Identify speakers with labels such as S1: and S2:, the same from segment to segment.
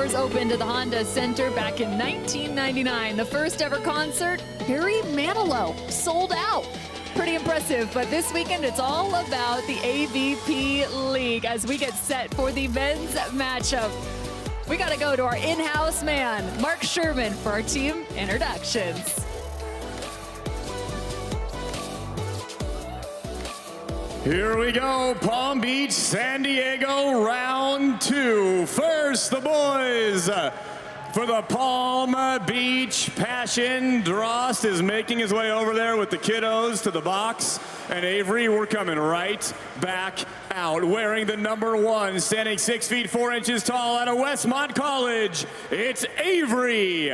S1: doors opened to the Honda Center back in 1999. The first ever concert, Barry Manilow, sold out. Pretty impressive, but this weekend it's all about the AVP League as we get set for the men's matchup. We got to go to our in-house man, Mark Sherman, for our team introductions.
S2: Here we go, Palm Beach, San Diego, round two. First, the boys. For the Palm Beach Passion, Drost is making his way over there with the kiddos to the box. And Avery, we're coming right back out. Wearing the number 1, standing 6 feet 4 inches tall out of Westmont College, it's Avery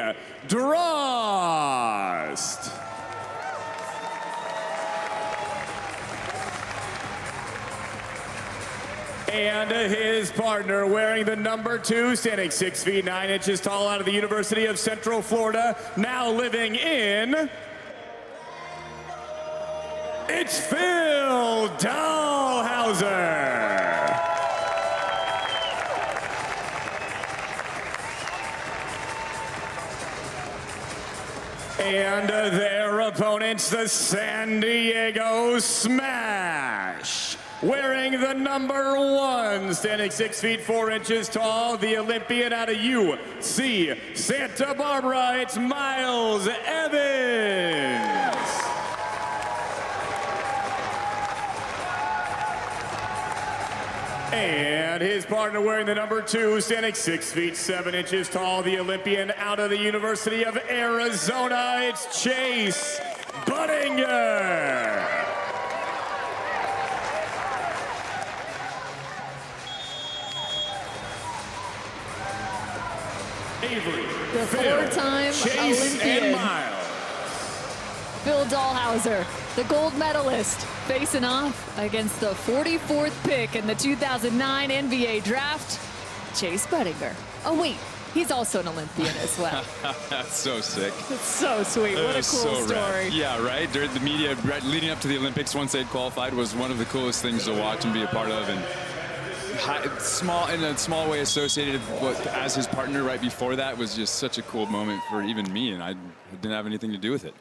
S2: Drost. And his partner, wearing the number 2, standing 6 feet 9 inches tall out of the University of Central Florida, now living in... It's Phil Dalhausser. And their opponents, the San Diego Smash. Wearing the number 1, standing 6 feet 4 inches tall, the Olympian out of UC Santa Barbara, it's Miles Evans. And his partner, wearing the number 2, standing 6 feet 7 inches tall, the Olympian out of the University of Arizona, it's Chase Budinger. Avery,
S1: the 4-time Olympian, Phil Dalhausser, the gold medalist, facing off against the 44th pick in the 2009 NBA draft, Chase Budinger. Oh wait, he's also an Olympian as well.
S3: That's so sick.
S1: It's so sweet. What a cool story.
S3: Rad. Yeah, right? During the media, leading up to the Olympics, once they'd qualified, was one of the coolest things to watch and be a part of. And in a small way associated with, as his partner right before that, was just such a cool moment for even me, and I didn't have anything to do with it.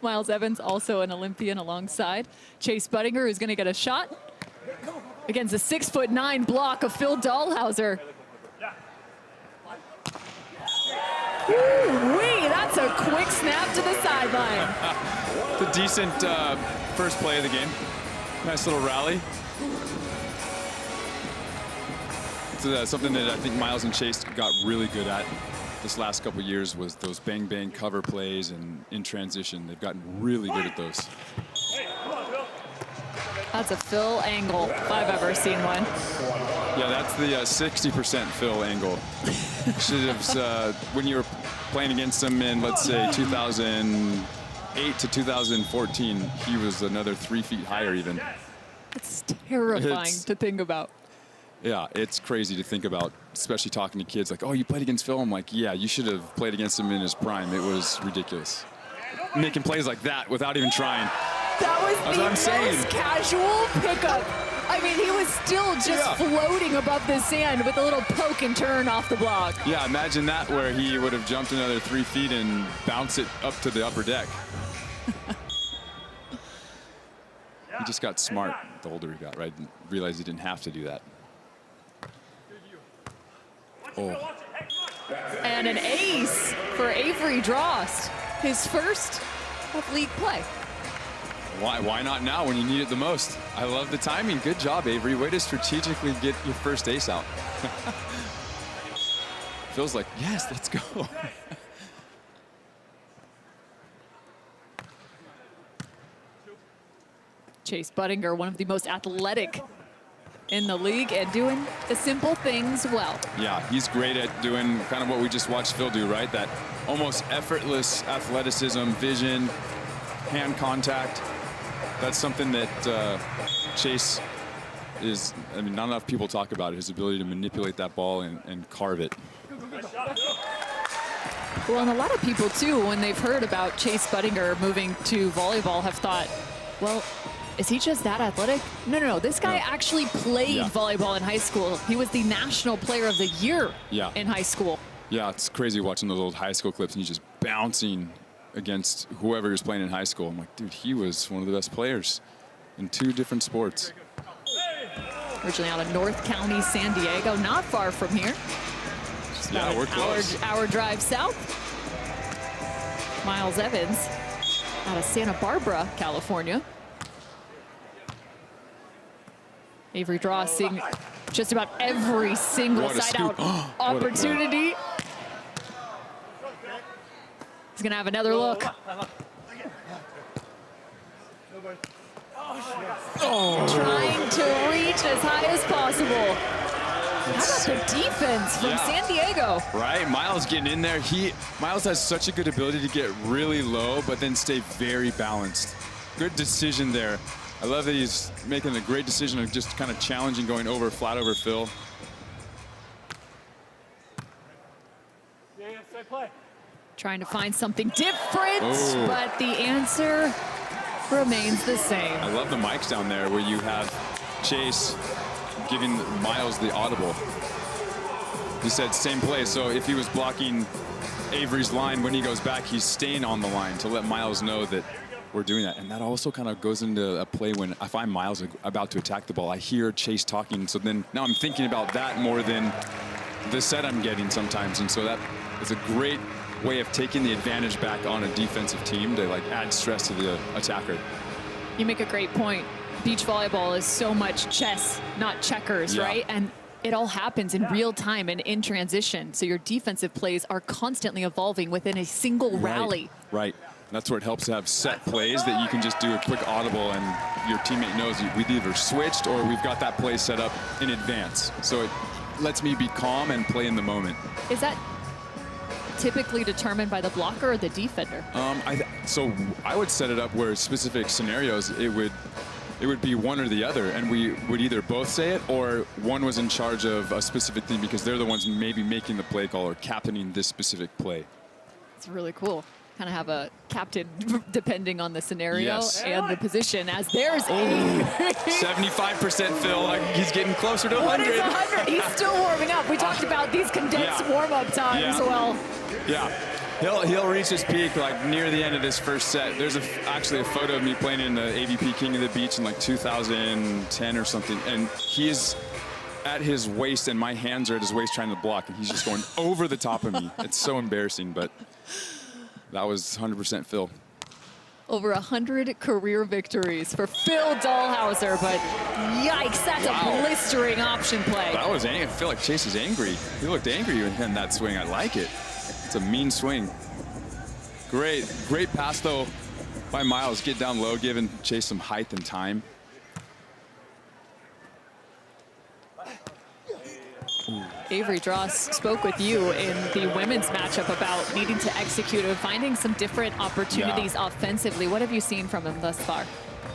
S1: Miles Evans, also an Olympian alongside Chase Budinger, who's going to get a shot against a 6'9" block of Phil Dalhausser. Ooh-wee, that's a quick snap to the sideline.
S3: The decent first play of the game. Nice little rally. Something that I think Miles and Chase got really good at this last couple of years was those bang-bang cover plays and in transition. They've gotten really good at those.
S1: That's a Phil angle, if I've ever seen one.
S3: Yeah, that's the 60% Phil angle. Should have, when you were playing against him in, let's say, 2008 to 2014, he was another 3 feet higher even.
S1: It's terrifying to think about.
S3: Yeah, it's crazy to think about, especially talking to kids like, oh, you played against Phil? I'm like, yeah, you should have played against him in his prime. It was ridiculous. Making plays like that without even trying.
S1: That was the most casual pickup. I mean, he was still just floating above the sand with a little poke and turn off the block.
S3: Yeah, imagine that, where he would have jumped another 3 feet and bounced it up to the upper deck. He just got smart the older he got, right? And realized he didn't have to do that. Oh.
S1: And an ace for Avery Drost, his first of league play.
S3: Why not now when you need it the most? I love the timing. Good job, Avery. Way to strategically get your first ace out. Feels like, yes, let's go.
S1: Chase Budinger, one of the most athletic in the league and doing the simple things well.
S3: Yeah, he's great at doing kind of what we just watched Phil do, right? That almost effortless athleticism, vision, hand contact. That's something that Chase is, I mean, not enough people talk about it, his ability to manipulate that ball and carve it.
S1: Well, and a lot of people, too, when they've heard about Chase Budinger moving to volleyball, have thought, well, Is he just that athletic? No, no, no. This guy actually played volleyball in high school. He was the National Player of the Year in high school.
S3: Yeah, it's crazy watching those old high school clips and he's just bouncing against whoever he was playing in high school. I'm like, dude, he was one of the best players in 2 different sports.
S1: Originally out of North County, San Diego, not far from here. Just about
S3: we're close.
S1: Hour drive south. Miles Evans out of Santa Barbara, California. Avery Drost seeing just about every single side-out opportunity. He's going to have another look. Trying to reach as high as possible. How about the defense from San Diego?
S3: Right, Miles getting in there. Miles has such a good ability to get really low, but then stay very balanced. Good decision there. I love that he's making a great decision of just kind of challenging, going over, flat over Phil.
S1: Trying to find something different, but the answer remains the same.
S3: I love the mics down there where you have Chase giving Miles the audible. He said same play, so if he was blocking Avery's line, when he goes back, he's staying on the line to let Miles know that we're doing that. And that also kind of goes into a play when if I'm Miles about to attack the ball, I hear Chase talking, so then now I'm thinking about that more than the set I'm getting sometimes. And so that is a great way of taking the advantage back on a defensive team to like add stress to the attacker.
S1: You make a great point. Beach volleyball is so much chess, not checkers, right? And it all happens in real time and in transition. So your defensive plays are constantly evolving within a single rally.
S3: Right. That's where it helps to have set plays that you can just do a quick audible and your teammate knows we've either switched or we've got that play set up in advance. So it lets me be calm and play in the moment.
S1: Is that typically determined by the blocker or the defender?
S3: So I would set it up where specific scenarios it would be one or the other, and we would either both say it or one was in charge of a specific thing because they're the ones maybe making the play call or captaining this specific play.
S1: It's really cool. Kind of have a captain depending on the scenario and the position, as there's
S3: 75% Phil. Like he's getting closer to 100.
S1: What is 100? He's still warming up. We talked about these condensed warm-up times. Well,
S3: he'll reach his peak like near the end of this first set. There's actually a photo of me playing in the AVP King of the Beach in like 2010 or something, and he is at his waist and my hands are at his waist trying to block, and he's just going over the top of me. It's so embarrassing, but that was 100% Phil.
S1: Over 100 career victories for Phil Dalhausser, but yikes, that's a blistering option play.
S3: That was angry. I feel like Chase is angry. He looked angry in that swing. I like it. It's a mean swing. Great pass though by Miles. Get down low, giving Chase some height and time.
S1: Avery Drost spoke with you in the women's matchup about needing to execute and finding some different opportunities offensively. What have you seen from him thus far?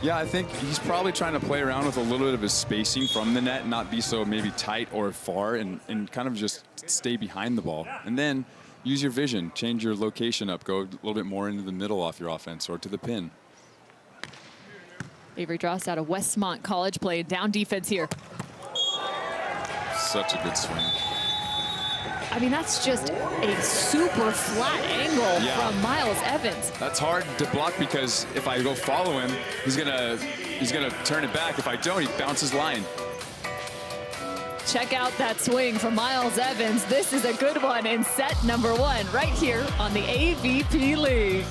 S3: Yeah, I think he's probably trying to play around with a little bit of his spacing from the net, not be so maybe tight or far, and kind of just stay behind the ball. And then use your vision, change your location up, go a little bit more into the middle off your offense or to the pin.
S1: Avery Drost out of Westmont College playing down defense here.
S3: Such a good swing.
S1: I mean, that's just a super flat angle from Miles Evans.
S3: That's hard to block because if I go follow him, he's gonna turn it back. If I don't, he bounces line.
S1: Check out that swing from Miles Evans. This is a good one in set number 1 right here on the AVP League.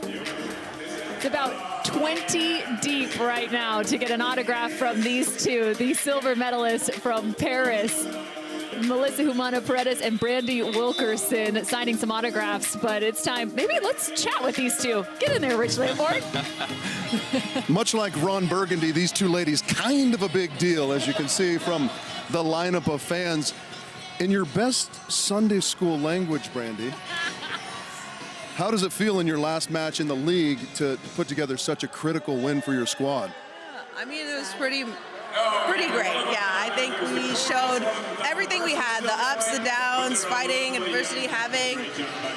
S1: It's about 20 deep right now to get an autograph from these two, the silver medalists from Paris. Melissa Humana-Paredes and Brandy Wilkerson signing some autographs, but it's time. Maybe let's chat with these two. Get in there, Rich Lamborn.
S4: Much like Ron Burgundy, these two ladies, kind of a big deal, as you can see from the lineup of fans. In your best Sunday school language, Brandy, how does it feel in your last match in the league to put together such a critical win for your squad?
S5: I mean, it was pretty great. Yeah, I think we showed everything we had, the ups, the downs, fighting, adversity, having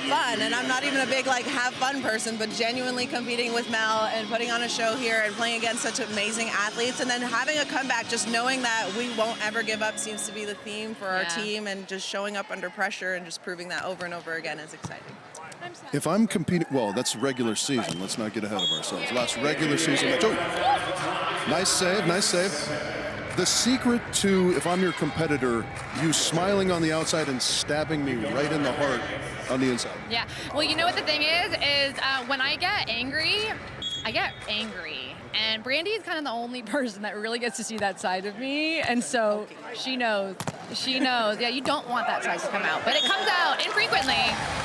S5: fun. And I'm not even a big have fun person, but genuinely competing with Mel and putting on a show here and playing against such amazing athletes, and then having a comeback, just knowing that we won't ever give up seems to be the theme for our team, and just showing up under pressure and just proving that over and over again is exciting.
S4: If I'm competing, well, that's regular season. Let's not get ahead of ourselves. Last regular season match. Oh, nice save, nice save. The secret to, if I'm your competitor, you smiling on the outside and stabbing me right in the heart on the inside.
S6: Yeah. Well, you know what the thing is when I get angry, I get angry. And Brandy is kind of the only person that really gets to see that side of me. And so she knows. She knows. Yeah, you don't want that side to come out. But it comes out infrequently.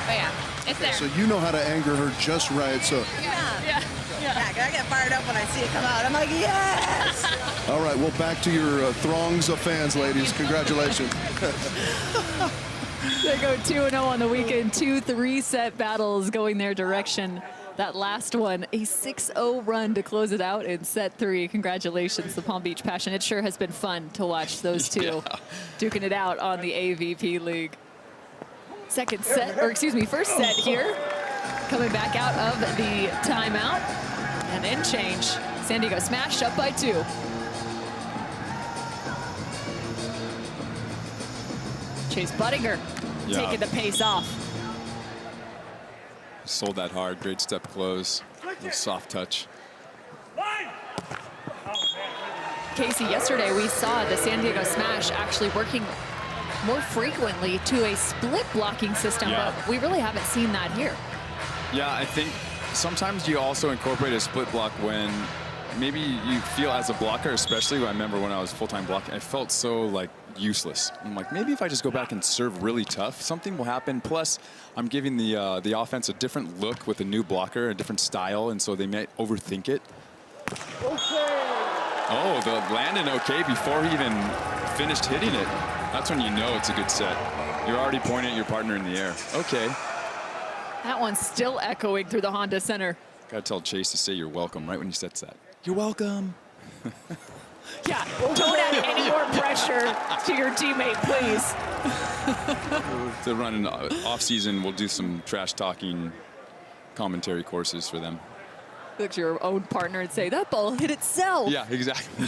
S6: But yeah, it's there.
S4: So you know how to anger her just right. So
S5: Yeah, I get fired up when I see it come out. I'm like, yes!
S4: all right, well, back to your throngs of fans, ladies. Congratulations.
S1: They go 2-0 on the weekend. 2 3-set battles going their direction. That last one, a 6-0 run to close it out in set 3. Congratulations, the Palm Beach Passion. It sure has been fun to watch those two duking it out on the AVP League. Second set, or excuse me, first set here. Coming back out of the timeout. And in change, San Diego Smash up by 2. Chase Budinger taking the pace off.
S3: Sold that hard. Great step close. Little soft touch.
S1: Casey, yesterday we saw the San Diego Smash actually working more frequently to a split blocking system, but we really haven't seen that here.
S3: Yeah, I think sometimes you also incorporate a split block when maybe you feel as a blocker, especially I remember when I was full-time blocking, I felt so useless. I'm like, maybe if I just go back and serve really tough, something will happen. Plus, I'm giving the offense a different look with a new blocker, a different style, and so they might overthink it. Oh, the landing okay before he even finished hitting it. That's when you know it's a good set. You're already pointing at your partner in the air. Okay.
S1: That one's still echoing through the Honda Center.
S3: Gotta tell Chase to say you're welcome right when he sets that. You're welcome.
S1: Yeah, don't add any more pressure to your teammate, please.
S3: To run an off-season, we'll do some trash-talking commentary courses for them.
S1: Look at your own partner and say, that ball hit itself.
S3: Yeah, exactly.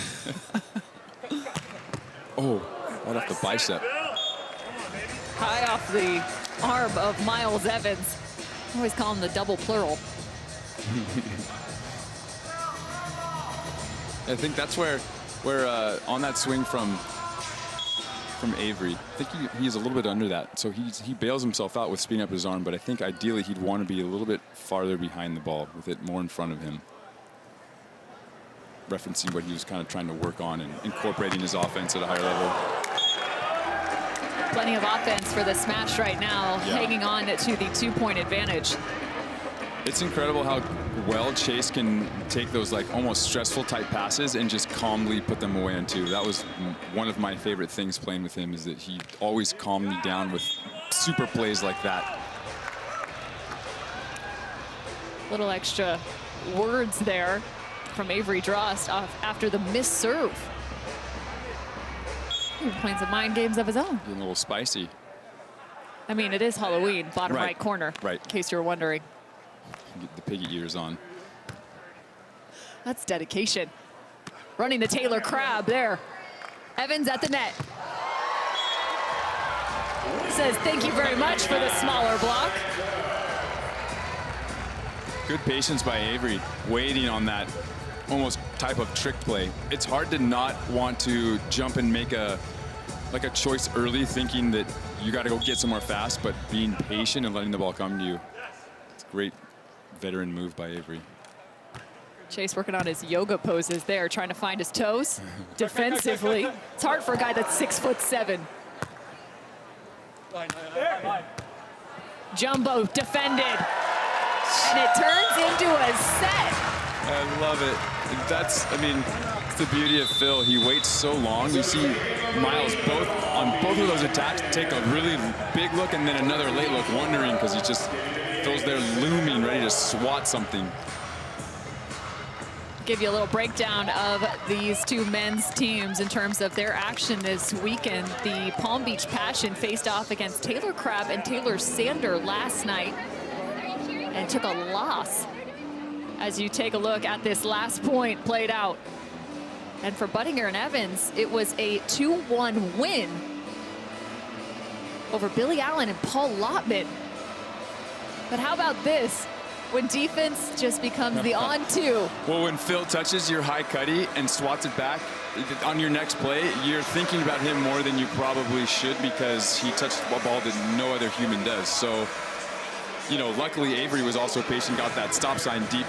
S3: Oh, right off the bicep.
S1: High off the arm of Miles Evans. I always call him the double plural.
S3: I think that's where on that swing from Avery, I think he's a little bit under that. So he bails himself out with speeding up his arm, but I think ideally he'd want to be a little bit farther behind the ball with it more in front of him. Referencing what he was kind of trying to work on and incorporating his offense at a higher level.
S1: Plenty of offense for the Smash right now, hanging on to the 2-point advantage.
S3: It's incredible how well Chase can take those almost stressful type passes and just calmly put them away on 2. That was one of my favorite things playing with him, is that he always calmed me down with super plays like that.
S1: Little extra words there from Avery Drost after the missed serve. He's playing some mind games of his own.
S3: Getting a little spicy.
S1: I mean, it is Halloween, bottom right corner,
S3: right.
S1: in case you were wondering.
S3: Get the piggy ears on.
S1: That's dedication. Running the Taylor Crab there. Evans at the net. Says thank you very much for the smaller block.
S3: Good patience by Avery, waiting on that almost type of trick play. It's hard to not want to jump and make a choice early, thinking that you got to go get somewhere fast, but being patient and letting the ball come to you. It's great veteran move by Avery.
S1: Chase working on his yoga poses there, trying to find his toes defensively. It's hard for a guy that's 6'7". Jumbo defended, and it turns into a set.
S3: I love it. I mean, it's the beauty of Phil. He waits so long. You see Miles on both of those attacks take a really big look and then another late look, wondering because Phil's there looming, ready to swat something.
S1: Give you a little breakdown of these two men's teams in terms of their action this weekend. The Palm Beach Passion faced off against Taylor Crabb and Taylor Sander last night and took a loss. As you take a look at this last point played out. And for Budinger and Evans, it was a 2-1 win over Billy Allen and Paul Lottman. But how about this? When defense just becomes the on-two.
S3: Well, when Phil touches your high cutty and swats it back on your next play, you're thinking about him more than you probably should because he touched a ball that no other human does. So, you know, luckily Avery was also patient, got that stop sign deep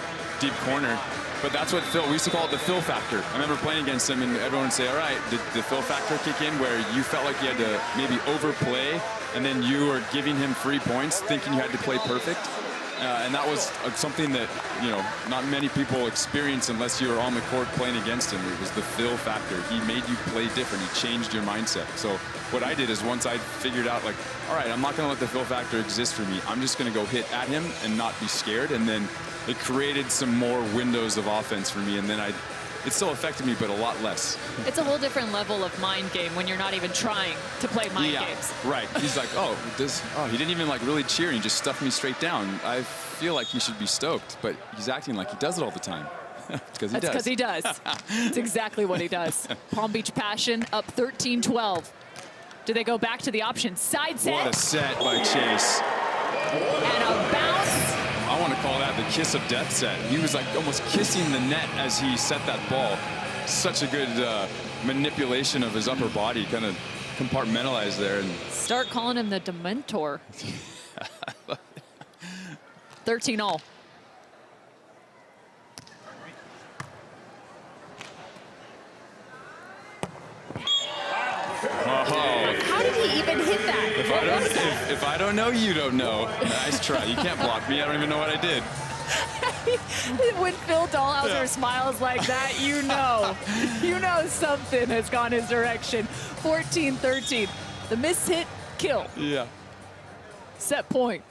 S3: corner. But that's what we used to call it the Phil factor. I remember playing against him and everyone would say, all right, did the Phil factor kick in where you felt like you had to maybe overplay and then you were giving him free points thinking you had to play perfect? And that was something that, you know, not many people experience unless you were on the court playing against him. It was the Phil factor. He made you play different. He changed your mindset. So what I did is once I figured out, like, all right, I'm not going to let the Phil factor exist for me. I'm just going to go hit at him and not be scared. And then it created some more windows of offense for me. And then it still affected me, but a lot less.
S1: It's a whole different level of mind game when you're not even trying to play mind games.
S3: Right. He's like, he didn't even like really cheer. He just stuffed me straight down. I feel like he should be stoked, but he's acting like he does it all the time. Because he does.
S1: That's because he does. It's exactly what he does. Palm Beach Passion up 13-12. Do they go back to the option? Side set.
S3: What a set by Chase.
S1: And a bounce.
S3: I want to call that the kiss of death set. He was like almost kissing the net as he set that ball. Such a good manipulation of his upper body, kind of compartmentalized there. And
S1: start calling him the Dementor. 13-all. How did he even hit that?
S3: If I don't know, you don't know. Nice try. You can't block me. I don't even know what I did.
S1: When Phil Dalhausser smiles like that, you know something has gone his direction. 14-13. The miss hit, kill.
S3: Yeah.
S1: Set point.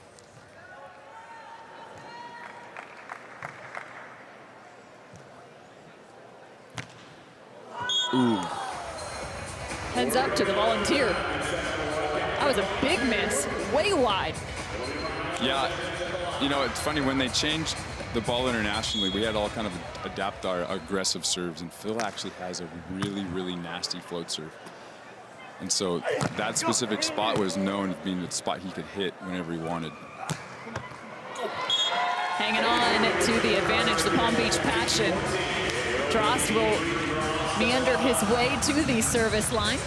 S3: Ooh.
S1: Heads up to the volunteer. That was a big miss, way wide.
S3: Yeah, you know, it's funny, when they changed the ball internationally, we had all kind of adapt our aggressive serves, and Phil actually has a really, really nasty float serve. And so that specific spot was known as being the spot he could hit whenever he wanted.
S1: Hanging on to the advantage, the Palm Beach Passion. Drost will meander his way to the service line.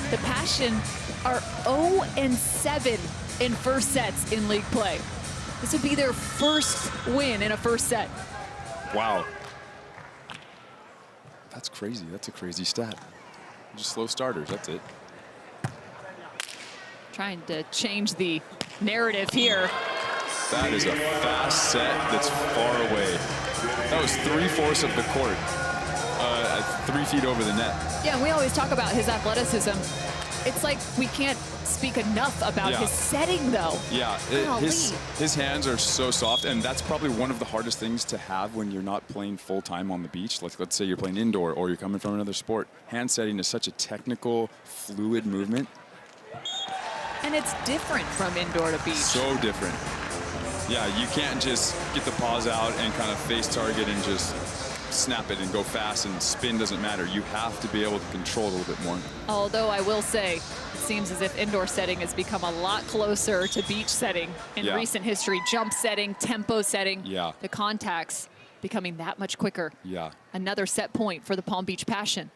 S1: The Passion are 0-7 in first sets in league play. This would be their first win in a first set.
S3: Wow. That's crazy. That's a crazy stat. Just slow starters, that's it.
S1: Trying to change the narrative here.
S3: That is a fast set that's far away. That was 3/4 of the court, 3 feet over the net.
S1: Yeah, and we always talk about his athleticism. It's like we can't speak enough about his setting, though.
S3: Yeah, his hands are so soft, and that's probably one of the hardest things to have when you're not playing full-time on the beach. Like, let's say you're playing indoor or you're coming from another sport. Hand setting is such a technical, fluid movement.
S1: And it's different from indoor to beach.
S3: So different. Yeah, you can't just get the paws out and kind of face target and just snap it and go fast, and spin doesn't matter. You have to be able to control a little bit more.
S1: Although I will say, it seems as if indoor setting has become a lot closer to beach setting in recent history. Jump setting, tempo setting, the contacts becoming that much quicker.
S3: Yeah.
S1: Another set point for the Palm Beach Passion.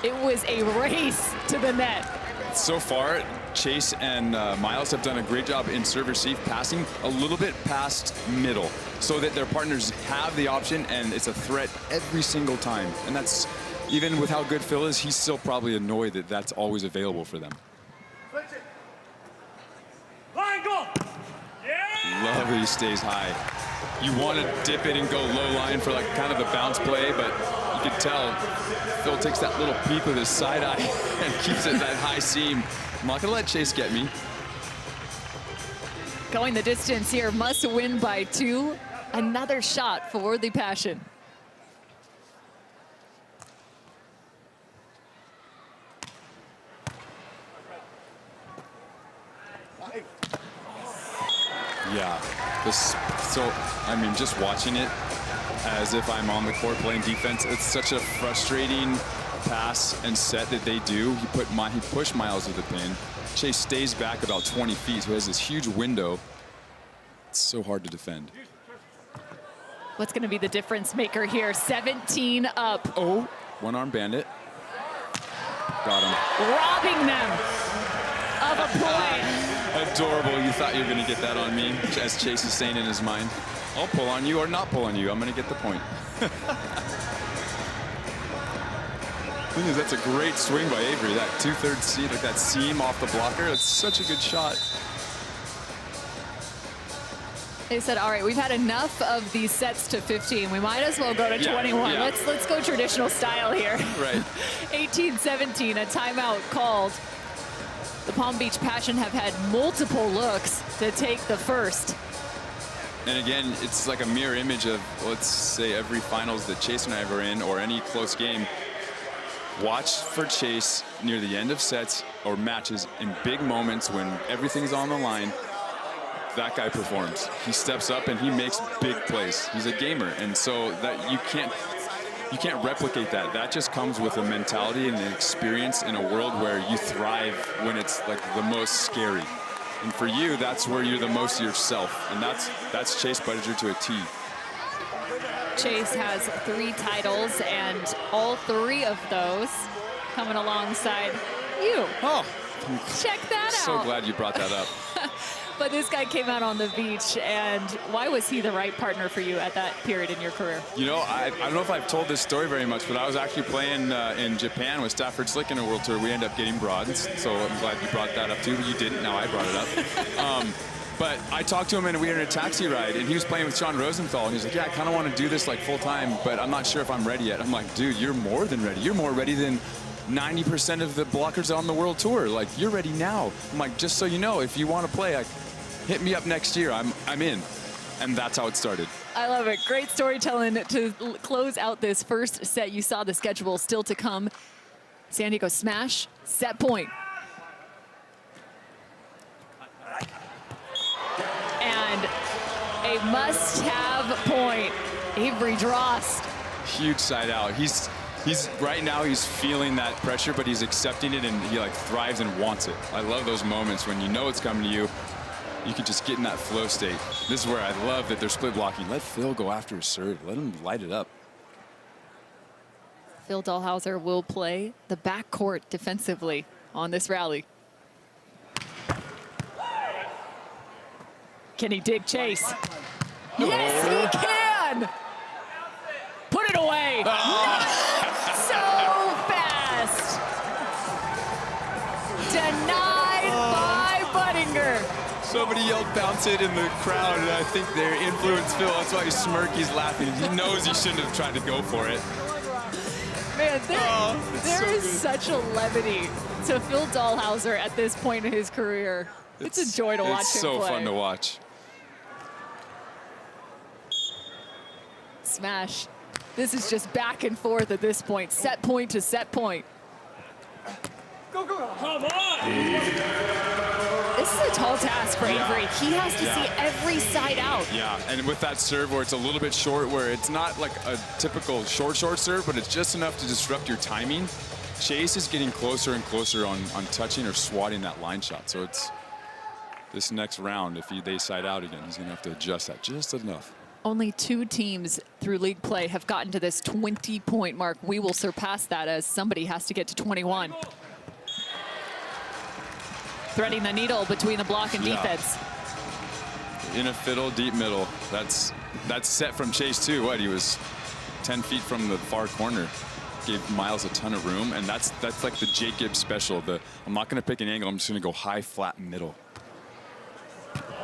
S1: It was a race to the net.
S3: So far, Chase and Miles have done a great job in serve receive passing a little bit past middle so that their partners have the option and it's a threat every single time. And that's, even with how good Phil is, he's still probably annoyed that that's always available for them.
S2: Line goal. Yeah!
S3: Love that he stays high. You want to dip it and go low line for like kind of the bounce play, but you can tell Phil takes that little peep with his side eye and keeps it that high seam. I'm not going to let Chase get me.
S1: Going the distance here, must win by 2. Another shot for the Passion.
S3: Yeah, so I mean, just watching it as if I'm on the court playing defense, it's such a frustrating pass and set that they do. He pushed Miles to the pin. Chase stays back about 20 feet, so he has this huge window. It's so hard to defend.
S1: What's going to be the difference maker here? 17 up.
S3: Oh, one-arm bandit. Got him.
S1: Robbing them of a point.
S3: Adorable. You thought you were going to get that on me, as Chase is saying in his mind. I'll pull on you or not pull on you. I'm going to get the point. Thing is, that's a great swing by Avery. That 2/3 seam, like that seam off the blocker. That's such a good shot.
S1: They said, all right, we've had enough of these sets to 15. We might as well go to 21.
S3: Yeah.
S1: Let's go traditional style here.
S3: Right.
S1: 18-17, a timeout called. The Palm Beach Passion have had multiple looks to take the first.
S3: And again, it's like a mirror image of, let's say, every finals that Chase and I were in, or any close game. Watch for Chase near the end of sets or matches in big moments when everything's on the line. That guy performs. He steps up and he makes big plays. He's a gamer, and so that you can't replicate that. That just comes with a mentality and an experience in a world where you thrive when it's like the most scary. And for you, that's where you're the most yourself, and that's Chase Budinger to a T.
S1: Chase has 3 titles, and all 3 of those coming alongside you.
S3: Oh,
S1: check that out.
S3: So glad you brought that up.
S1: But this guy came out on the beach, and why was he the right partner for you at that period in your career?
S3: You know, I don't know if I've told this story very much, but I was actually playing in Japan with Stafford Slick in a World Tour. We ended up getting bronze, so I'm glad you brought that up too. But you didn't. Now I brought it up. But I talked to him, and we were in a taxi ride, and he was playing with Sean Rosenthal, and he's like, yeah, I kind of want to do this like full time, but I'm not sure if I'm ready yet. I'm like, dude, you're more than ready. You're more ready than 90% of the blockers on the World Tour. Like, you're ready now. I'm like, just so you know, if you want to play, like, hit me up next year. I'm in. And that's how it started.
S1: I love it. Great storytelling to close out this first set. You saw the schedule still to come. San Diego smash, set point. And a must-have point. Avery Drost.
S3: Huge side out. He's right now he's feeling that pressure, but he's accepting it, and he like thrives and wants it. I love those moments when you know it's coming to you. You can just get in that flow state. This is where I love that they're split blocking. Let Phil go after his serve. Let him light it up.
S1: Phil Dalhausser will play the backcourt defensively on this rally. Can he dig Chase? Yes, he can! Put it away! Not so fast! Denied by Budinger.
S3: Somebody yelled bounce it in the crowd, and I think they influenced Phil. That's why he's smirking, he's laughing. He knows he shouldn't have tried to go for it.
S1: Man, there is such a levity to Phil Dalhausser at this point in his career. It's a joy to watch him play.
S3: It's so fun to watch.
S1: Smash. This is just back and forth at this point. Set point to set point.
S2: Go, go, go. Come on!
S1: This is a tall task for Avery. He has to see every side out.
S3: Yeah, and with that serve where it's a little bit short, where it's not like a typical short serve, but it's just enough to disrupt your timing. Chase is getting closer and closer on touching or swatting that line shot. So it's this next round, if they side out again, he's going to have to adjust that just enough.
S1: Only 2 teams through league play have gotten to this 20-point mark. We will surpass that as somebody has to get to 21. threading the needle between the block and defense.
S3: In a fiddle, deep middle. That's set from Chase too. What, he was 10 feet from the far corner. Gave Miles a ton of room, and that's like the Jake Gibbs special. I'm not going to pick an angle. I'm just going to go high, flat, middle.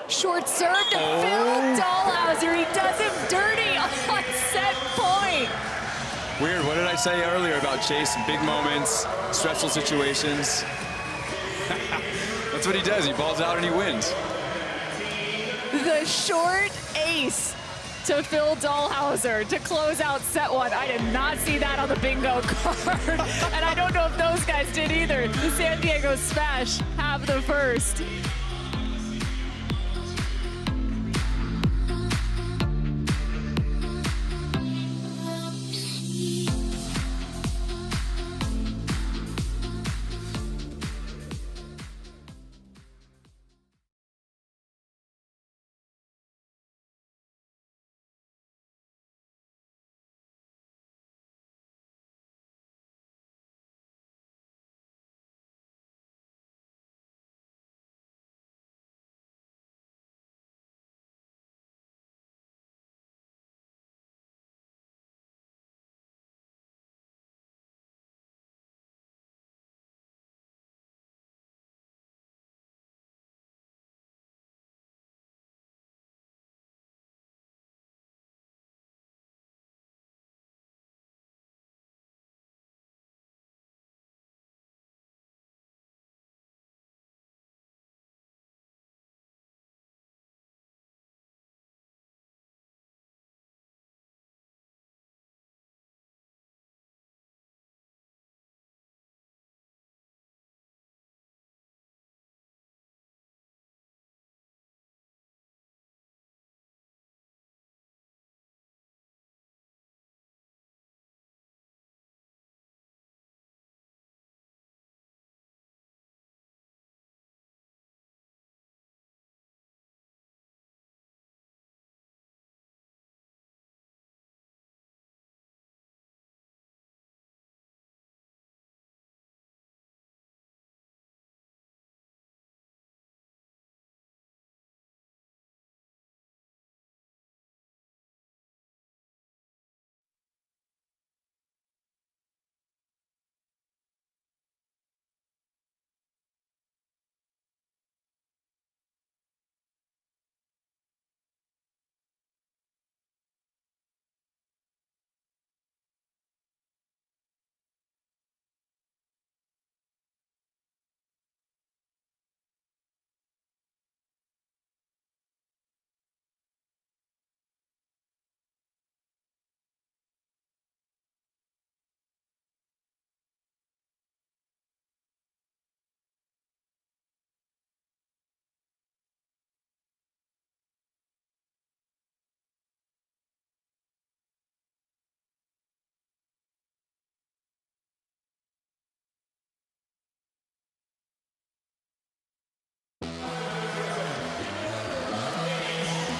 S1: Short serve to Phil Dalhausser. He does him dirty on set point.
S3: Weird. What did I say earlier about Chase? Big moments, stressful situations. That's what he does. He balls out and he wins.
S1: The short ace to Phil Dalhausser to close out set one. I did not see that on the bingo card. And I don't know if those guys did either. The San Diego Smash have the first.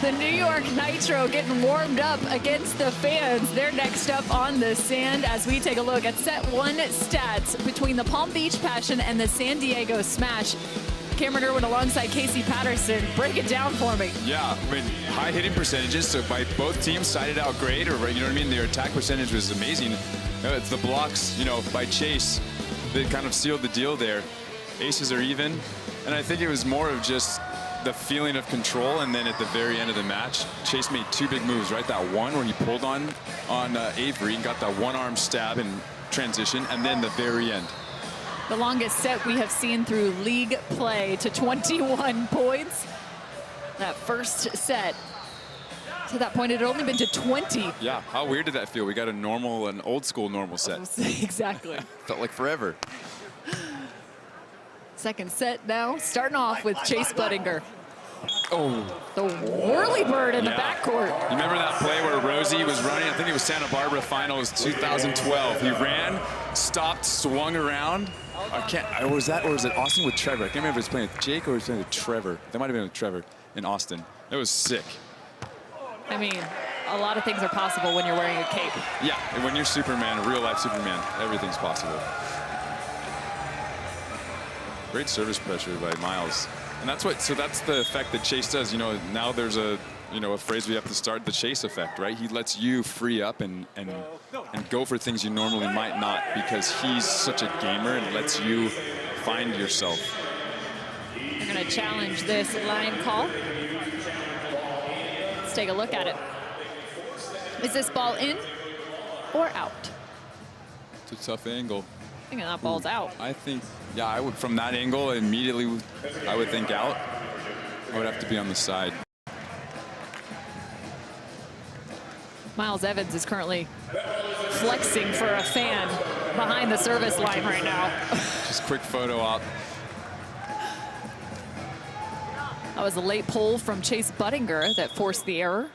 S1: The New York Nitro getting warmed up against the fans. They're next up on the sand as we take a look at set one stats between the Palm Beach Passion and the San Diego Smash. Cameron Irwin alongside Casey Patterson. Break it down for me.
S3: Yeah, I mean, high hitting percentages. So by both teams sided out great, or you know what I mean? Their attack percentage was amazing. It's the blocks, you know, by Chase that kind of sealed the deal there. Aces are even, and I think it was more of just the feeling of control, and then at the very end of the match, Chase made two big moves, right? That one where he pulled on Avery and got that one-arm stab in transition, and then the very end.
S1: The longest set we have seen through league play to 21 points. That first set, to that point, it had only been to 20.
S3: Yeah, how weird did that feel? We got an old school normal set.
S1: Exactly.
S3: Felt like forever.
S1: Second set now, starting off with Chase Budinger.
S3: Oh.
S1: The whirly bird in the backcourt.
S3: You remember that play where Rosie was running? I think it was Santa Barbara Finals 2012. He ran, stopped, swung around. Or was it Austin with Trevor? I can't remember if he was playing with Jake or he was playing with Trevor. That might have been with Trevor in Austin. It was sick.
S1: I mean, a lot of things are possible when you're wearing a cape.
S3: Yeah, and when you're Superman, a real life Superman, everything's possible. Great service pressure by Miles. And that's what, so that's the effect that Chase does. You know, now there's a, you know, a phrase we have to start, the Chase effect, right? He lets you free up and go for things you normally might not, because he's such a gamer and lets you find yourself.
S1: They're going to challenge this line call. Let's take a look at it. Is this ball in or out?
S3: It's a tough angle.
S1: I think that ball's out.
S3: I think, yeah, I would, from that angle, immediately I would think out. I would have to be on the side.
S1: Miles Evans is currently flexing for a fan behind the service line right now.
S3: Just quick photo op.
S1: That was a late pull from Chase Budinger that forced the error.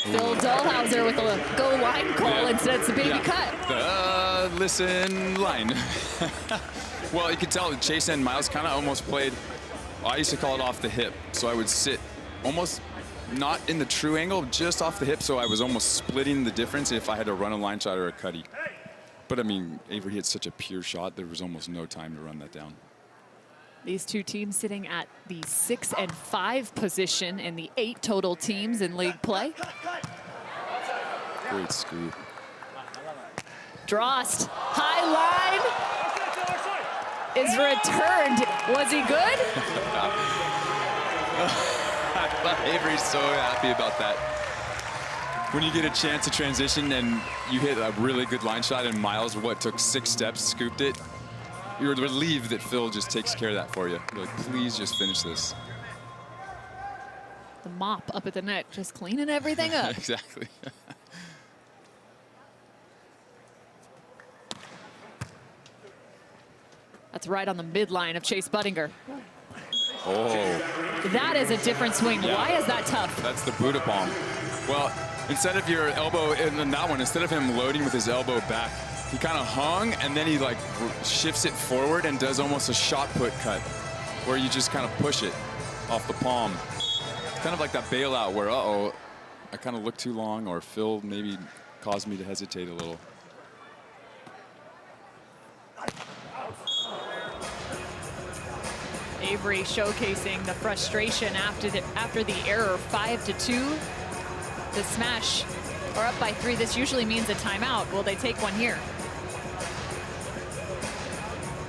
S1: Phil Dalhausser with a go line call instead. It's a baby cut.
S3: Listen line. Well, you can tell Chase and Miles kind of almost played, I used to call it off the hip. So I would sit almost not in the true angle, just off the hip. So I was almost splitting the difference if I had to run a line shot or a cutty. But I mean, Avery hit such a pure shot, there was almost no time to run that down.
S1: These two teams sitting at the 6 and 5 position in the 8 total teams in league play.
S3: Great scoop.
S1: Drost, high line, is returned. Was he good?
S3: Avery's so happy about that. When you get a chance to transition and you hit a really good line shot and Miles, took 6 steps, scooped it, you're relieved that Phil just takes care of that for you. You're like, please just finish this.
S1: The mop up at the net, just cleaning everything up.
S3: Exactly.
S1: That's right on the midline of Chase Budinger.
S3: Oh.
S1: That is a different swing.
S3: Yeah.
S1: Why is that tough?
S3: That's the Buddha palm. Well, instead of your elbow in that one, instead of him loading with his elbow back, he kind of hung and then he like shifts it forward and does almost a shot put cut where you just kind of push it off the palm. It's kind of like that bailout where, uh-oh, I kind of looked too long, or Phil maybe caused me to hesitate a little.
S1: Avery showcasing the frustration after the error. 5-2. The smash are up by 3. This usually means a timeout. Will they take one here?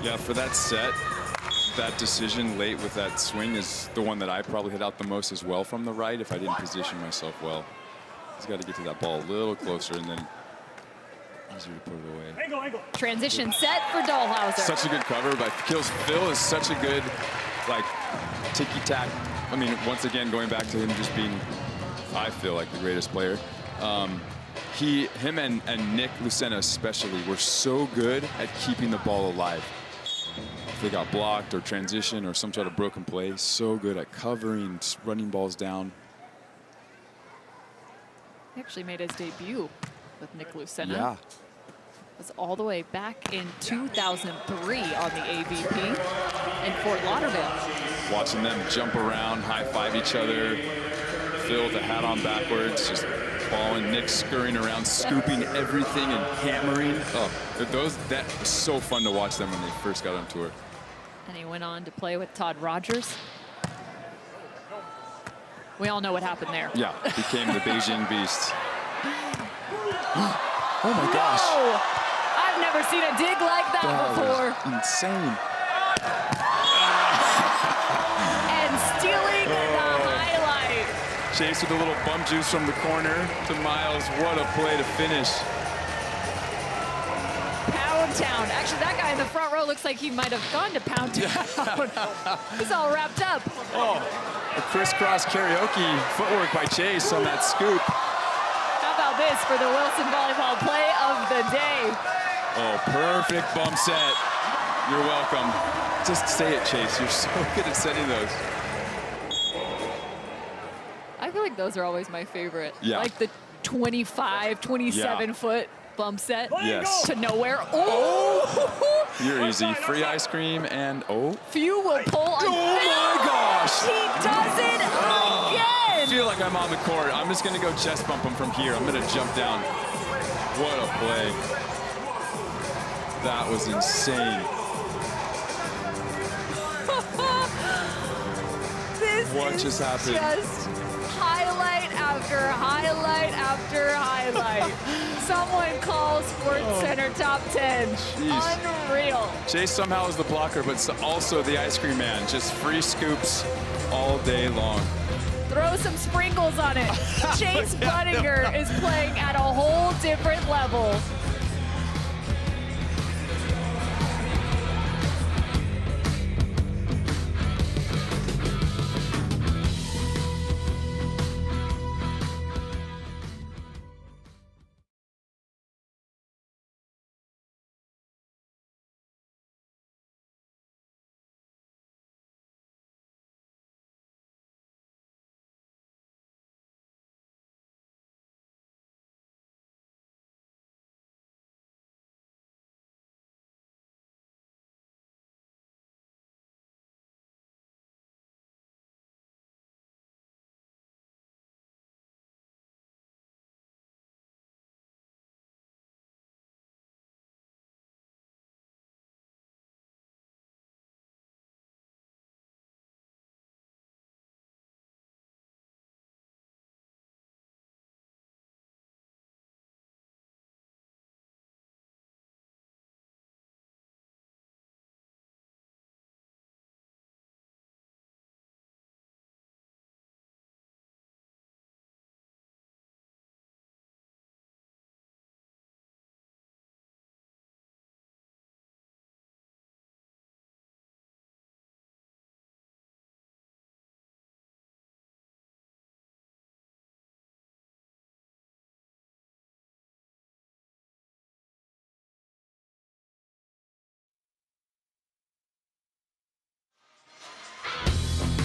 S3: Yeah, for that set, that decision late with that swing is the one that I probably hit out the most as well from the right if I didn't position myself well. He's got to get to that ball a little closer and then easier to put it away.
S1: Transition set for Dalhausser.
S3: Such a good cover by Phil is such a good, like, ticky-tack. I mean, once again, going back to him just being, I feel like, the greatest player. Him and Nick Lucena especially were so good at keeping the ball alive. If they got blocked or transition or some sort of broken play, so good at covering, running balls down.
S1: He actually made his debut with Nick Lucena.
S3: Yeah.
S1: It was all the way back in 2003 on the AVP in Fort Lauderdale.
S3: Watching them jump around, high-five each other. Phil with the hat on backwards, just balling. Nick scurrying around, scooping everything and hammering. Oh, that was so fun to watch them when they first got on tour.
S1: And he went on to play with Todd Rogers. We all know what happened there.
S3: Yeah, became the Beijing Beast. Oh my gosh.
S1: No! I've never seen a dig like that before.
S3: Was insane.
S1: And stealing the highlight.
S3: Chase with a little bump juice from the corner to Miles. What a play to finish.
S1: Pound Town. Actually, that guy in the front row looks like he might have gone to Pound Town. He's all wrapped up.
S3: Oh, a crisscross karaoke footwork by Chase on that scoop.
S1: How about this for the Wilson Volleyball play of the day?
S3: Oh, perfect bump set. You're welcome. Just say it, Chase. You're so good at setting those.
S1: I feel like those are always my favorite.
S3: Yeah.
S1: Like the 25, 27-foot bump set
S3: Yes.
S1: to nowhere. Oh!
S3: You're easy. Free ice cream and
S1: Few will pull on.
S3: Oh my gosh!
S1: He does it again!
S3: feel like I'm on the court, I'm just going to go chest bump him from here. I'm going to jump down. What a play. That was insane. What just happened?
S1: Just highlight after highlight after highlight. Someone calls Sports Center top 10.
S3: Jeez.
S1: Unreal.
S3: Chase somehow is the blocker, but also the ice cream man. Just free scoops all day long.
S1: Throw some sprinkles on it. Chase Budinger is playing at a whole different level.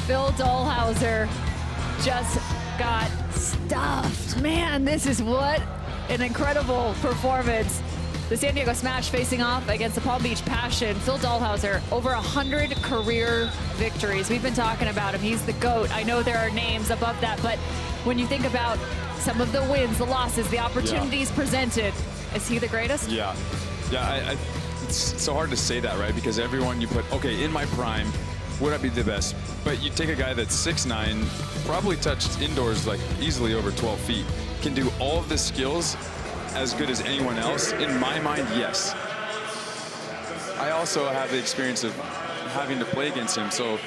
S1: Phil Dalhausser just got stuffed. Man, this is what an incredible performance. The San Diego Smash facing off against the Palm Beach Passion. Phil Dalhausser, over 100 career victories. We've been talking about him. He's the GOAT. I know there are names above that, but when you think about some of the wins, the losses, the opportunities presented, is he the greatest?
S3: Yeah. Yeah, it's so hard to say that, right? Because everyone you put, okay, in my prime, would I be the best? But you take a guy that's 6'9", probably touched indoors like easily over 12 feet, can do all of the skills as good as anyone else. In my mind, yes. I also have the experience of having to play against him. So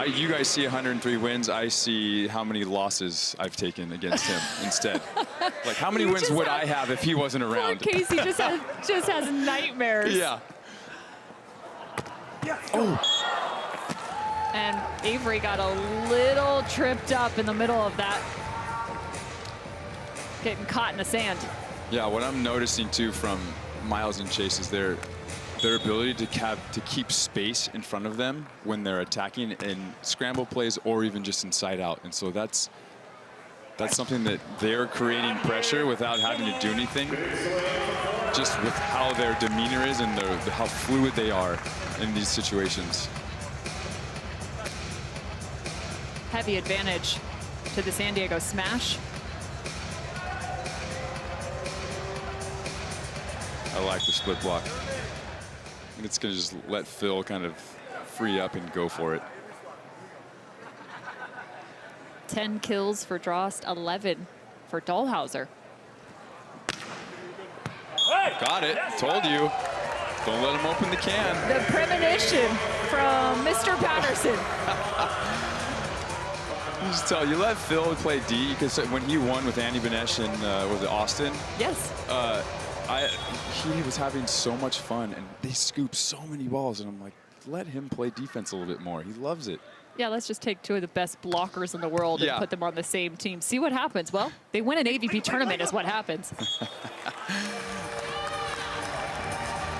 S3: you guys see 103 wins. I see how many losses I've taken against him instead. Like, how many wins would I have if he wasn't around?
S1: Poor Casey just has nightmares.
S3: Yeah. Oh.
S1: And Avery got a little tripped up in the middle of that, getting caught in the sand.
S3: Yeah, what I'm noticing too from Miles and Chase is their ability to keep space in front of them when they're attacking in scramble plays or even just inside out. And so that's something that they're creating pressure without having to do anything, just with how their demeanor is and how fluid they are in these situations.
S1: Heavy advantage to the San Diego Smash.
S3: I like the split block. And it's going to just let Phil kind of free up and go for it.
S1: 10 kills for Drost, 11 for Dalhausser.
S3: Got it. Told you. Don't let him open the can.
S1: The premonition from Mr. Patterson.
S3: You just tell you let Phil play D, because when he won with Andy Benesh and was it Austin?
S1: Yes.
S3: He was having so much fun, and they scooped so many balls, and I'm like, let him play defense a little bit more. He loves it.
S1: Yeah, let's just take two of the best blockers in the world and put them on the same team. See what happens. Well, they win an AVP tournament is what happens.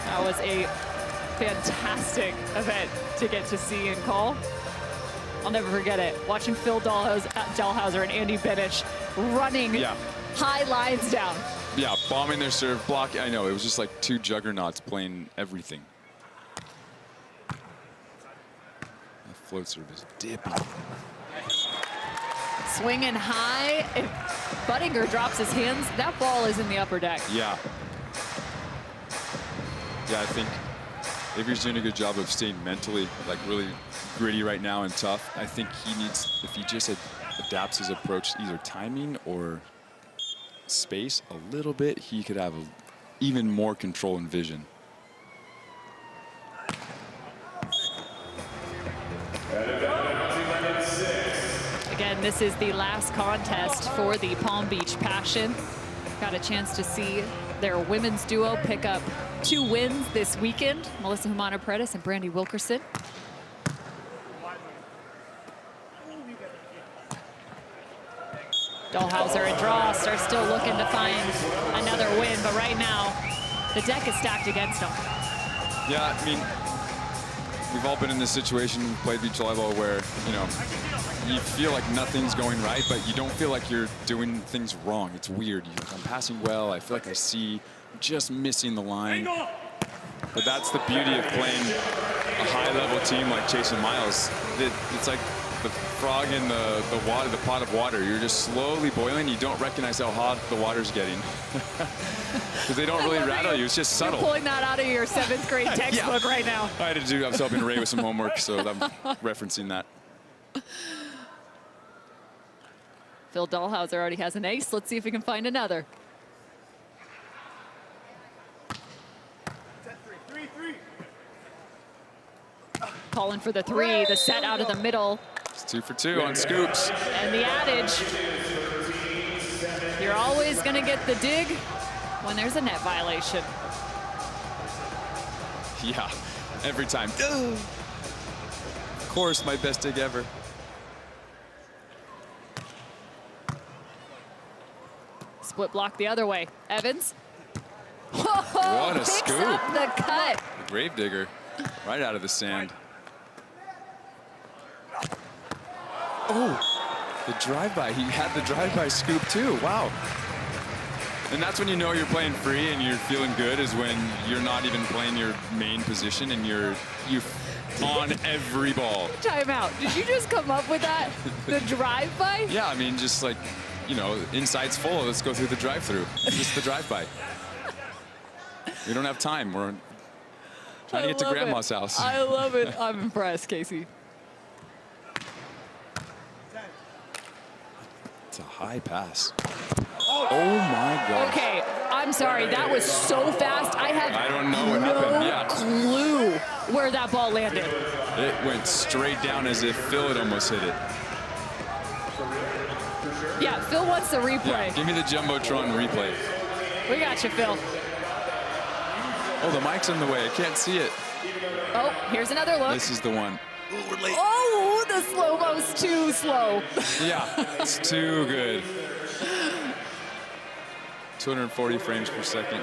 S1: That was a fantastic event to get to see and call. I'll never forget it. Watching Phil Dalhausser and Andy Benesh running high lines down.
S3: Yeah, bombing their serve, block. I know, it was just like two juggernauts playing everything. That float serve is dipping.
S1: Swinging high. If Budinger drops his hands, that ball is in the upper deck.
S3: Yeah. Yeah, I think Avery's doing a good job of staying mentally, like, really gritty right now and tough. I think he needs, if he just adapts his approach, either timing or space a little bit, he could have even more control and vision.
S1: Again, this is the last contest for the Palm Beach Passion. Got a chance to see their women's duo pick up 2 wins this weekend. Melissa Humana-Paredes and Brandy Wilkerson. Dalhausser and Drost are still looking to find another win, but right now, the deck is stacked against them.
S3: Yeah, I mean, we've all been in this situation, we've played beach volleyball where, you know, you feel like nothing's going right, but you don't feel like you're doing things wrong. It's weird. You're like, I'm passing well. I feel like I see, just missing the line. But that's the beauty of playing a high-level team like Chase and Miles. It's like the frog in the water, the pot of water. You're just slowly boiling. You don't recognize how hot the water's getting. Because they don't really rattle you. It's just subtle.
S1: You're pulling that out of your 7th grade textbook right now.
S3: I was helping Ray with some homework, so I'm referencing that.
S1: Phil Dalhausser already has an ace. Let's see if we can find another. Calling for the 3, the set out of the middle.
S3: It's 2 for 2 on scoops.
S1: And the adage, you're always going to get the dig when there's a net violation.
S3: Yeah, every time. Of course, my best dig ever.
S1: Split block the other way. Evans.
S3: What a
S1: picks
S3: scoop.
S1: Up the cut.
S3: The grave digger, right out of the sand. Oh, the drive-by. He had the drive-by scoop too. Wow. And that's when you know you're playing free and you're feeling good, is when you're not even playing your main position and you're on every ball.
S1: Time out. Did you just come up with that? The drive-by?
S3: Yeah, I mean, just like, you know, inside's full. Let's go through the drive-through. Just the drive-by. We don't have time. We're trying to get to Grandma's house.
S1: I love it. I'm impressed, Casey.
S3: It's a high pass. Oh my God.
S1: Okay, I'm sorry. That was so fast. I
S3: don't know what happened. Yeah.
S1: Clue where that ball landed.
S3: It went straight down as if Phil had almost hit it.
S1: Yeah, Phil wants the replay.
S3: Yeah, give me the Jumbotron replay.
S1: We got you, Phil.
S3: Oh, the mic's in the way. I can't see it.
S1: Oh, here's another look.
S3: This is the one. Ooh, we're late.
S1: Oh, the slow-mo's too slow.
S3: Yeah, it's too good. 240 frames per second.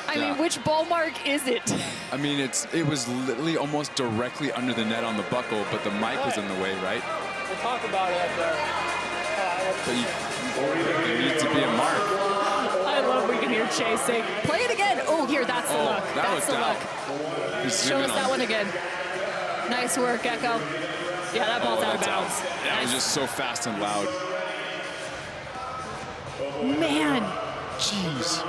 S1: I mean, which ball mark is it?
S3: I mean, it was literally almost directly under the net on the buckle, but the mic was in the way, right?
S7: We'll talk about it at
S3: But there needs to be a mark.
S1: I love we can hear Chase say, play it again. Oh, here, that's the look. That's the look. Show us that one again. Nice work, Echo. Yeah, that ball's out of bounds.
S3: Yeah, it was just so fast and loud.
S1: Man.
S3: Jeez.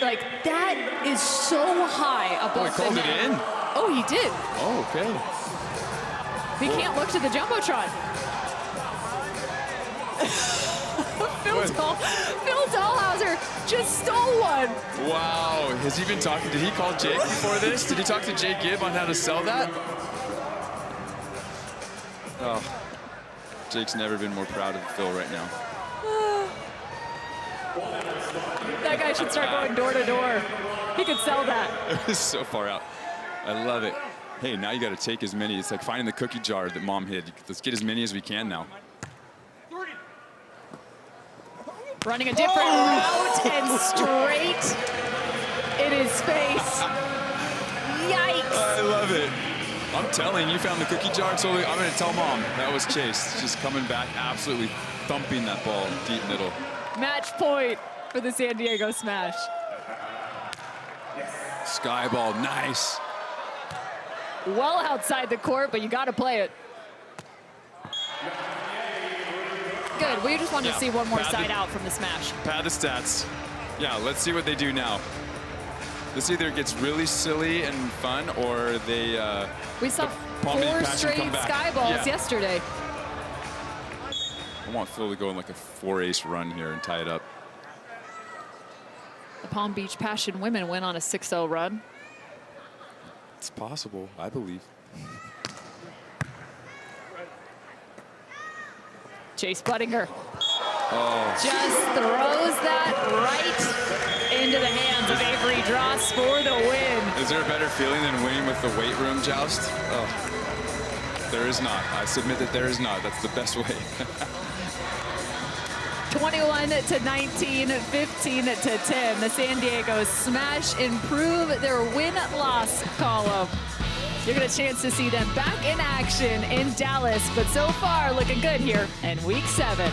S1: Like, that is so high above the net.
S3: He called it in?
S1: Oh, he did.
S3: Oh, okay.
S1: He can't look to the Jumbotron. Phil Dalhausser just stole one.
S3: Wow. Has he been talking? Did he call Jake before this? Did he talk to Jake Gibb on how to sell that? Oh. Jake's never been more proud of Phil right now.
S1: That guy should start going door to door. He could sell that.
S3: It was so far out. I love it. Hey, now you got to take as many. It's like finding the cookie jar that Mom hid. Let's get as many as we can now.
S1: Running a different route and straight in his face. Yikes.
S3: I love it. I'm telling you, found the cookie jar. So I'm going to tell Mom that was Chase. Just coming back, absolutely thumping that ball deep middle.
S1: Match point for the San Diego Smash.
S3: Sky ball, nice.
S1: Well outside the court, but you got to play it. We just wanted to see one more
S3: Pad
S1: side
S3: the-
S1: out from the smash.
S3: Pad the stats. Yeah, let's see what they do now. This either gets really silly and fun, or they
S1: We saw
S3: Palm Beach
S1: 4
S3: Passion
S1: straight
S3: come back.
S1: sky balls
S3: Yeah.
S1: yesterday.
S3: I want Phil to go in like a 4-ace run here and tie it up.
S1: The Palm Beach Passion women went on a 6-0 run.
S3: It's possible, I believe.
S1: Chase Budinger just throws that right into the hands of Avery Drost for the win.
S3: Is there a better feeling than winning with the weight room joust? Oh, there is not. I submit that there is not. That's the best way.
S1: 21-19, 15-10. The San Diego Smash improve their win-loss column. You get a chance to see them back in action in Dallas, but so far looking good here in week 7.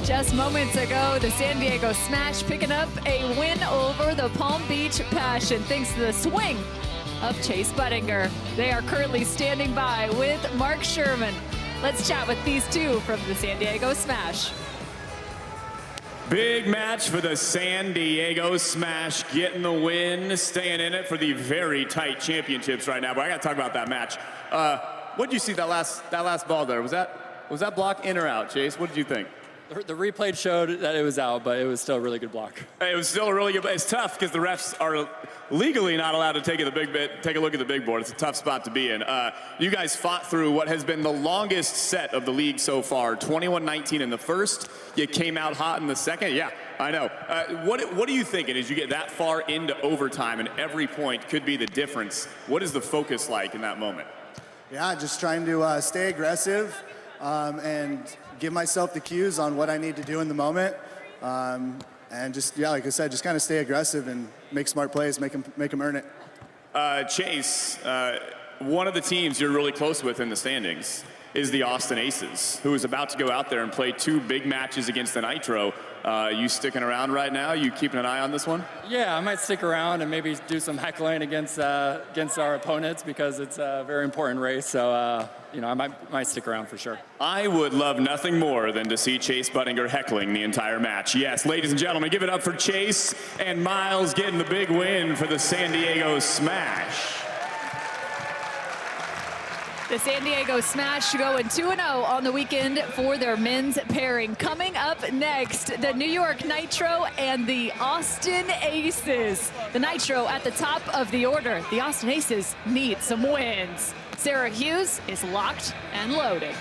S1: Just moments ago, the San Diego Smash picking up a win over the Palm Beach Passion thanks to the swing of Chase Budinger. They are currently standing by with Mark Sherman. Let's chat with these two from the San Diego Smash.
S2: Big match for the San Diego Smash, getting the win, staying in it for the very tight championships right now. But I got to talk about that match. What did you see that last ball there? Was that block in or out, Chase? What did you think?
S7: The replay showed that it was out, but it was still a really good block.
S2: It was still a really good. It's tough because the refs are legally not allowed to take a look at the big board. It's a tough spot to be in. You guys fought through what has been the longest set of the league so far. 21-19 in the first. You came out hot in the second. Yeah, I know. What are you thinking as you get that far into overtime and every point could be the difference? What is the focus like in that moment?
S8: Yeah, just trying to stay aggressive and give myself the cues on what I need to do in the moment. And just, yeah, like I said, just kind of stay aggressive and make smart plays, make them earn it.
S2: Chase, one of the teams you're really close with in the standings. is the Austin Aces, who is about to go out there and play 2 big matches against the Nitro. You sticking around right now? You keeping an eye on this one?
S7: Yeah, I might stick around and maybe do some heckling against our opponents because it's a very important race. So, I might stick around for sure.
S2: I would love nothing more than to see Chase Budinger heckling the entire match. Yes, ladies and gentlemen, give it up for Chase and Miles getting the big win for the San Diego Smash.
S1: The San Diego Smash going 2-0 on the weekend for their men's pairing. Coming up next, the New York Nitro and the Austin Aces. The Nitro at the top of the order. The Austin Aces need some wins. Sarah Hughes is locked and loaded.